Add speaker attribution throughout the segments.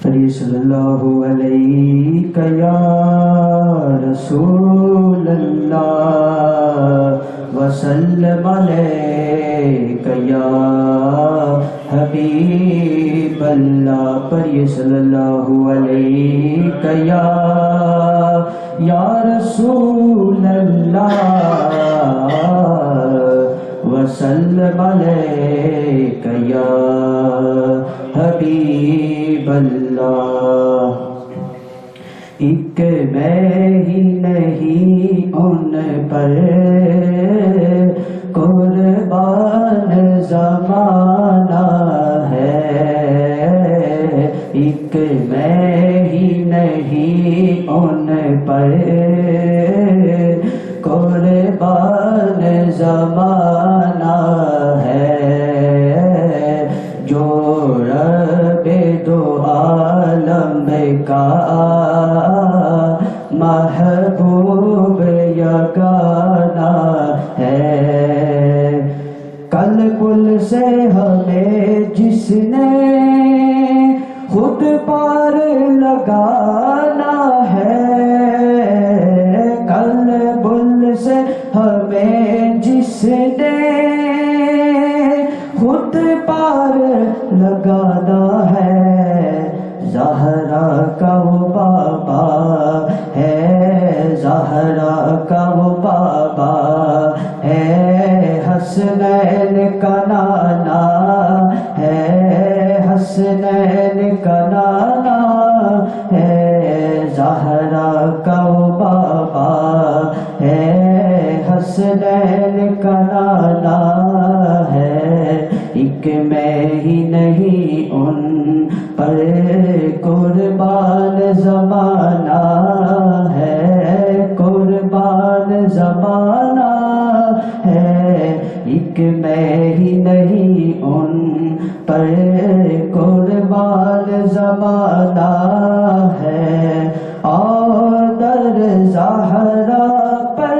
Speaker 1: صلی اللہ علیہ یا رسول اللہ وسلم علیک یا حبیب اللہ. پڑھیے صلی اللہ علیہ یا رسول اللہ وسلم علیک یا حبیب اللہ. ایک میں ہی نہیں ان پر قربان زمانہ ہے. ایک میں ہی نہیں ان پر قربان زمانہ ہے. جو رب دو عالم کا محبوب یگانہ ہے. کل کل سے ہمیں جس نے خود پار لگانا ہے. کل بل سے ہمیں جس نے خود پار لگانا ہے. زہرا کا وہ بابا ہے, زہرا کا وہ بابا ہے, حسنین کا نانا ہے, حسنین کا نانا ہے. زہرا کا وہ بابا ہے, حسنین کا نانا ہے. ایک میں ہی نہیں ان پر قربان زمانہ ہے, قربان زمانہ ہے. ایک میں ہی نہیں ان پر قربان زمانہ ہے. اور در زہرا پر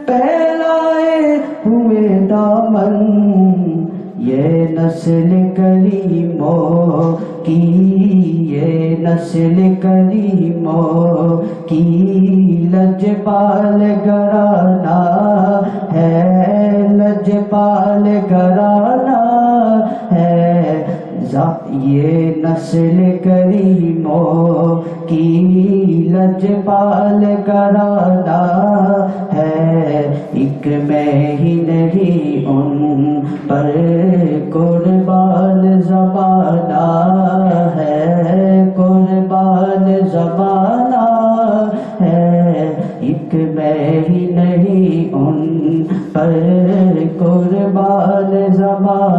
Speaker 1: پھیلائے ہوئے دامن یہ نسل کریموں کی, یہ نسل کریموں کی لجپال گھرانہ ہے, لجپال گھرانہ ہے. یہ نسل کریموں کی لجپال گھرانہ ہے. ایک میں ہی نہیں ان پر قربان زمانہ ہے, قربان زمانہ ہے. ایک میں ہی نہیں ان پر قربان زمانہ